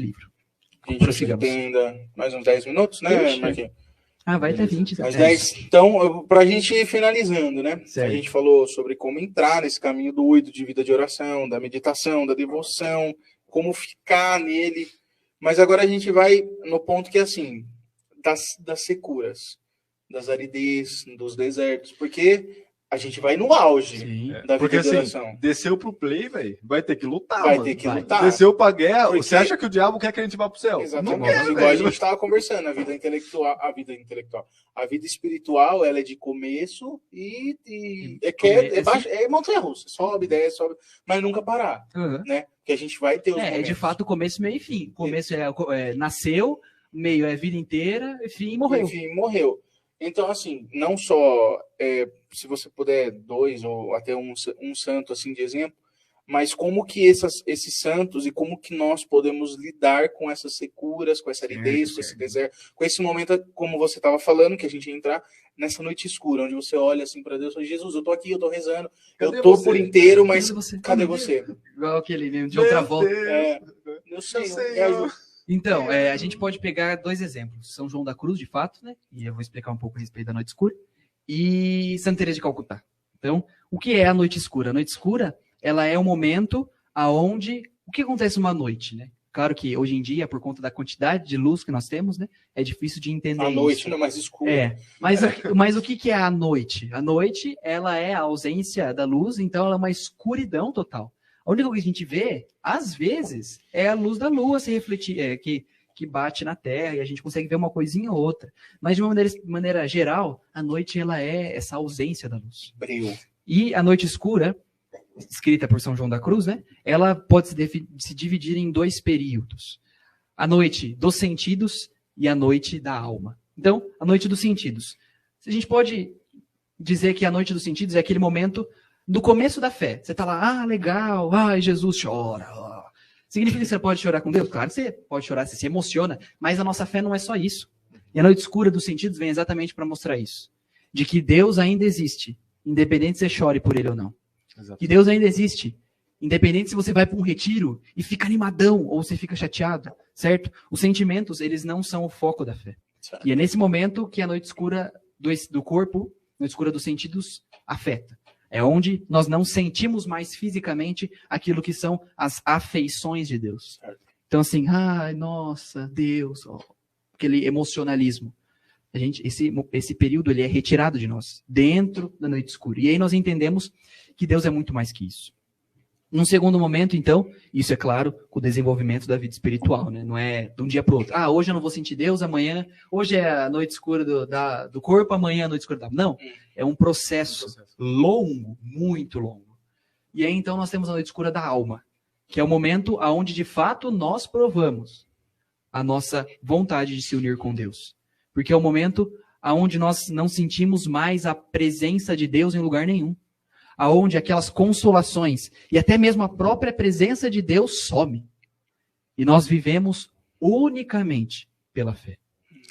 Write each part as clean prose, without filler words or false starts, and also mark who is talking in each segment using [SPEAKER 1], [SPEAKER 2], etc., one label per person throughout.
[SPEAKER 1] livro.
[SPEAKER 2] A gente tem ainda mais uns 10 minutos, né, Marquinhos?
[SPEAKER 1] Vai até 20.
[SPEAKER 2] Mais 10. Então, para a gente ir finalizando, né?
[SPEAKER 1] Certo.
[SPEAKER 2] A gente falou sobre como entrar nesse caminho doido de vida de oração, da meditação, da devoção, como ficar nele. Mas agora a gente vai no ponto que é assim, das securas, das aridez, dos desertos, porque a gente vai no auge da vida de oração.
[SPEAKER 3] Assim, desceu pro play, velho, vai ter que lutar,
[SPEAKER 2] mano. Ter que lutar.
[SPEAKER 3] Desceu pra guerra, você acha que o diabo quer que a gente vá pro céu?
[SPEAKER 2] Exatamente, igual a gente estava conversando, a vida espiritual, ela é de começo e é montanha-russa, sobe, desce, sobe, mas nunca parar, né? Que a gente vai ter os momentos.
[SPEAKER 1] É de fato começo, meio e fim. Começo nasceu, meio é vida inteira, fim morreu.
[SPEAKER 2] Enfim, morreu. Então, assim, não só, se você puder, 2 ou até um santo, assim, de exemplo, mas como que esses santos e como que nós podemos lidar com essas securas, com essa aridez, com esse deserto, com esse momento, como você estava falando, que a gente ia entrar nessa noite escura, onde você olha assim para Deus e fala, Jesus, eu tô aqui, eu tô rezando, eu tô por inteiro, mas cadê você?
[SPEAKER 1] Igual aquele mesmo, de outra volta.
[SPEAKER 2] Eu sei.
[SPEAKER 1] Então, a gente pode pegar 2 exemplos. São João da Cruz, de fato, né? E eu vou explicar um pouco a respeito da noite escura. E Santa Teresa de Calcutá. Então, o que é a noite escura? A noite escura, ela é um momento aonde... O que acontece uma noite, né? Claro que hoje em dia, por conta da quantidade de luz que nós temos, né? É difícil de entender isso.
[SPEAKER 2] A noite não é mais escura.
[SPEAKER 1] Mas o que é a noite? A noite, ela é a ausência da luz, então ela é uma escuridão total. A única coisa que a gente vê, às vezes, é a luz da lua se refletir, que bate na Terra, e a gente consegue ver uma coisinha ou outra. Mas, de uma maneira geral, a noite ela é essa ausência da luz.
[SPEAKER 2] Breu.
[SPEAKER 1] E a noite escura, escrita por São João da Cruz, né, ela pode se dividir em 2 períodos. A noite dos sentidos e a noite da alma. Então, a noite dos sentidos. A gente pode dizer que a noite dos sentidos é aquele momento... do começo da fé. Você está lá, legal, Jesus chora. Significa que você pode chorar com Deus? Claro que você pode chorar, você se emociona, mas a nossa fé não é só isso. E a noite escura dos sentidos vem exatamente para mostrar isso. De que Deus ainda existe, independente se você chore por ele ou não. Exato. Que Deus ainda existe, independente se você vai para um retiro e fica animadão ou você fica chateado, certo? Os sentimentos, eles não são o foco da fé. Certo. E é nesse momento que a noite escura do corpo, a noite escura dos sentidos, afeta. É onde nós não sentimos mais fisicamente aquilo que são as afeições de Deus. Então, assim, nossa, Deus, aquele emocionalismo. Esse período ele é retirado de nós, dentro da noite escura. E aí nós entendemos que Deus é muito mais que isso. Num segundo momento, então, isso é claro, com o desenvolvimento da vida espiritual, né? Não é de um dia para o outro. Hoje eu não vou sentir Deus, amanhã, hoje é a noite escura do corpo, amanhã é a noite escura da alma. Não, é um processo longo, muito longo. E aí, então, nós temos a noite escura da alma, que é o momento onde, de fato, nós provamos a nossa vontade de se unir com Deus. Porque é o momento onde nós não sentimos mais a presença de Deus em lugar nenhum. Aonde aquelas consolações e até mesmo a própria presença de Deus some. E nós vivemos unicamente pela fé.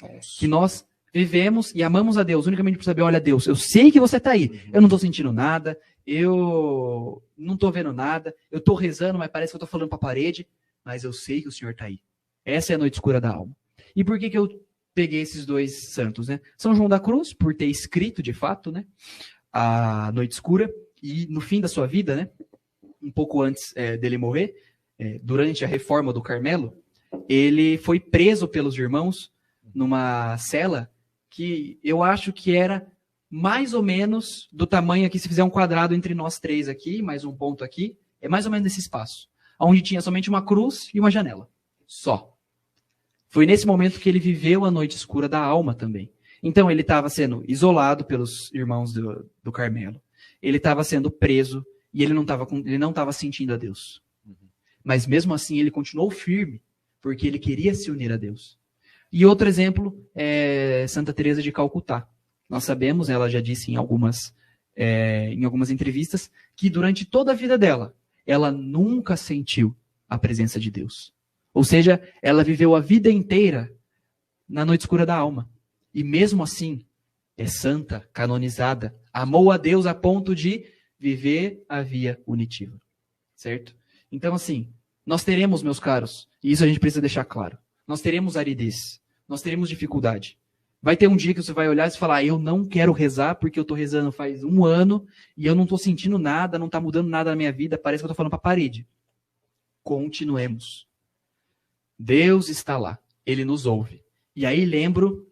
[SPEAKER 1] Nossa. Que nós vivemos e amamos a Deus unicamente por saber, olha Deus, eu sei que você está aí, eu não estou sentindo nada, eu não estou vendo nada, eu estou rezando, mas parece que eu estou falando para a parede, mas eu sei que o Senhor está aí. Essa é a noite escura da alma. E por que eu peguei esses 2 santos, né? São João da Cruz, por ter escrito de fato, né, a noite escura. E no fim da sua vida, né, um pouco antes dele morrer, durante a reforma do Carmelo, ele foi preso pelos irmãos numa cela que eu acho que era mais ou menos do tamanho aqui, se fizer um quadrado entre nós 3 aqui, mais um ponto aqui, é mais ou menos esse espaço, onde tinha somente uma cruz e uma janela, só. Foi nesse momento que ele viveu a noite escura da alma também. Então ele estava sendo isolado pelos irmãos do Carmelo. Ele estava sendo preso e ele não estava sentindo a Deus. Mas mesmo assim ele continuou firme, porque ele queria se unir a Deus. E outro exemplo é Santa Teresa de Calcutá. Nós sabemos, ela já disse em algumas entrevistas, que durante toda a vida dela, ela nunca sentiu a presença de Deus. Ou seja, ela viveu a vida inteira na noite escura da alma. E mesmo assim, é santa, canonizada, amou a Deus a ponto de viver a via unitiva, certo? Então, assim, Nós teremos, meus caros, e isso a gente precisa deixar claro, nós teremos aridez, nós teremos dificuldade. Vai ter um dia que você vai olhar e falar, eu não quero rezar porque eu estou rezando faz 1 ano e eu não estou sentindo nada, não está mudando nada na minha vida, parece que eu estou falando para a parede. Continuemos. Deus está lá, Ele nos ouve. E aí lembro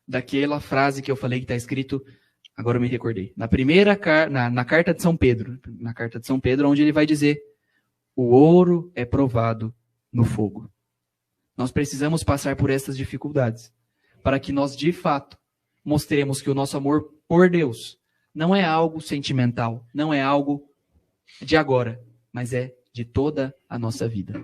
[SPEAKER 1] daquela frase que eu falei que está escrito, agora eu me recordei, na carta de São Pedro, onde ele vai dizer, o ouro é provado no fogo. Nós precisamos passar por essas dificuldades, para que nós, de fato, mostremos que o nosso amor por Deus não é algo sentimental, não é algo de agora, mas é de toda a nossa vida.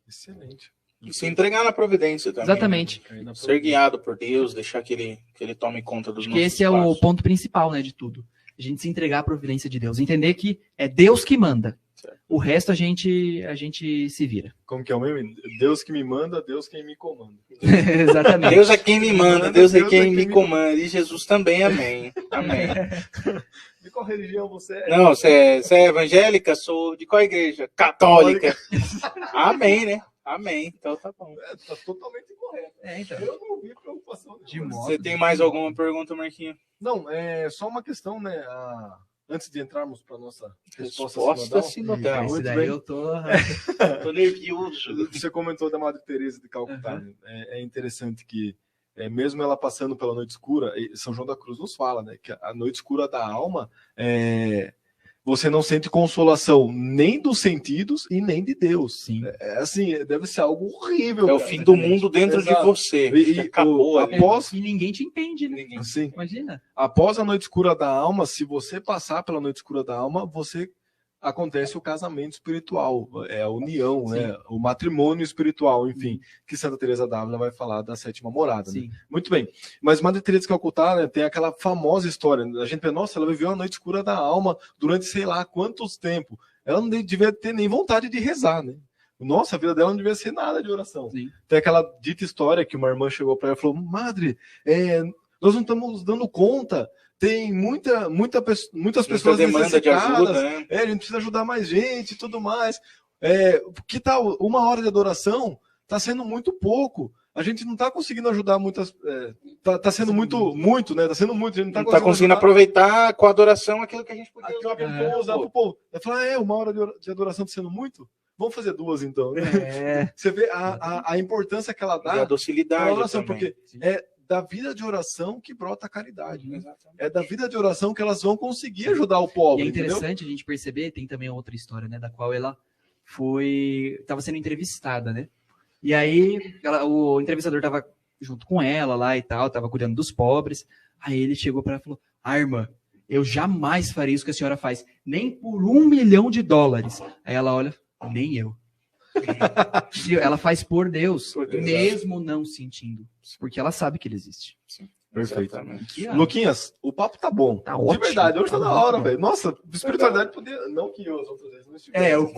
[SPEAKER 3] Excelente.
[SPEAKER 2] E se entregar na providência também.
[SPEAKER 1] Exatamente.
[SPEAKER 2] Ser guiado por Deus, deixar que ele tome conta dos
[SPEAKER 1] Acho
[SPEAKER 2] nossos
[SPEAKER 1] que esse é
[SPEAKER 2] passos.
[SPEAKER 1] o ponto principal, né, de tudo. A gente se entregar à providência de Deus. Entender que é Deus que manda.
[SPEAKER 2] Certo.
[SPEAKER 1] O resto a gente se vira.
[SPEAKER 3] Como que é o meme? Deus que me manda, Deus quem me comanda.
[SPEAKER 1] Exatamente.
[SPEAKER 2] Deus é quem me manda, Deus é
[SPEAKER 3] Deus
[SPEAKER 2] quem me comanda. E Jesus também, amém. Amém.
[SPEAKER 3] De qual religião você é?
[SPEAKER 2] Não, você é evangélica? Sou de qual igreja? Católica. Amém, né? Amém. Então tá bom.
[SPEAKER 3] Tá totalmente correto.
[SPEAKER 1] Então.
[SPEAKER 3] Eu não vi preocupação.
[SPEAKER 1] De modo.
[SPEAKER 2] Você tem mais alguma pergunta, Marquinhos?
[SPEAKER 3] Não, é só uma questão, né? Antes de entrarmos para nossa
[SPEAKER 2] Resposta
[SPEAKER 3] sinodal.
[SPEAKER 2] sinodal.
[SPEAKER 1] Esse
[SPEAKER 3] muito
[SPEAKER 1] daí
[SPEAKER 3] bem.
[SPEAKER 1] eu tô...
[SPEAKER 2] Tô nervioso.
[SPEAKER 3] Você comentou da Madre Teresa de Calcutá.
[SPEAKER 1] Uhum.
[SPEAKER 3] Né? É interessante que, mesmo ela passando pela noite escura, São João da Cruz nos fala, né? Que a noite escura da alma, você não sente consolação nem dos sentidos e nem de Deus.
[SPEAKER 1] Sim.
[SPEAKER 3] Assim, deve ser algo horrível.
[SPEAKER 2] É o
[SPEAKER 3] cara.
[SPEAKER 2] fim do mundo dentro de
[SPEAKER 3] Exato.
[SPEAKER 2] você.
[SPEAKER 3] E
[SPEAKER 2] Acabou ali.
[SPEAKER 3] após,
[SPEAKER 1] E ninguém te entende, né?
[SPEAKER 2] Ninguém.
[SPEAKER 3] assim,
[SPEAKER 1] Imagina.
[SPEAKER 3] após a noite escura da alma, se você passar pela noite escura da alma, acontece o casamento espiritual, a união,
[SPEAKER 1] Sim.
[SPEAKER 3] né? O matrimônio espiritual, enfim, que Santa Teresa d'Ávila vai falar da sétima morada. Né?
[SPEAKER 1] Sim.
[SPEAKER 3] Muito bem. Mas Madre Teresa de Calcutá, né, tem aquela famosa história. A gente pensa, nossa, ela viveu a noite escura da alma durante sei lá quantos tempos. Ela não devia ter nem vontade de rezar, né? Nossa, a vida dela não devia ser nada de oração.
[SPEAKER 1] Sim.
[SPEAKER 3] Tem aquela dita história que uma irmã chegou para ela e falou, Madre, nós não estamos dando conta. Tem muitas pessoas
[SPEAKER 2] demanda de
[SPEAKER 3] necessitadas.
[SPEAKER 2] ajuda, né?
[SPEAKER 3] A gente precisa ajudar mais gente e tudo mais. Que tal 1 hora de adoração? Está sendo muito pouco. A gente não está conseguindo ajudar muitas. Está sendo muito, né? Está sendo muito. A gente
[SPEAKER 2] Não tá conseguindo aproveitar com a adoração aquilo que a gente podia usar para o
[SPEAKER 3] usar pro povo. Vai falar, 1 hora de adoração está sendo muito? Vamos fazer 2 então. Né? Você vê a importância que ela
[SPEAKER 2] E
[SPEAKER 3] dá
[SPEAKER 2] a
[SPEAKER 3] à
[SPEAKER 2] docilidade
[SPEAKER 3] oração,
[SPEAKER 2] também.
[SPEAKER 3] porque é da vida de oração que brota a caridade. Né?
[SPEAKER 2] Exatamente.
[SPEAKER 3] É da vida de oração que elas vão conseguir ajudar o pobre.
[SPEAKER 1] E é
[SPEAKER 3] entendeu?
[SPEAKER 1] interessante a gente perceber, tem também outra história, né, da qual ela estava sendo entrevistada, né? E aí o entrevistador estava junto com ela lá e tal, estava cuidando dos pobres. Aí ele chegou para ela e falou: irmã, eu jamais faria isso que a senhora faz, nem por $1 milhão. Aí ela olha, nem eu. Ela faz por Deus, mesmo não sentindo, porque ela sabe que ele existe.
[SPEAKER 3] Perfeito.
[SPEAKER 2] Exatamente.
[SPEAKER 3] Luquinhas, o papo tá bom.
[SPEAKER 1] Tá
[SPEAKER 3] De
[SPEAKER 1] ótimo.
[SPEAKER 3] verdade, hoje tá da hora,
[SPEAKER 1] ótimo.
[SPEAKER 3] velho. Nossa, espiritualidade podia. Não que eu, as outras vezes não estivesse.
[SPEAKER 1] É, o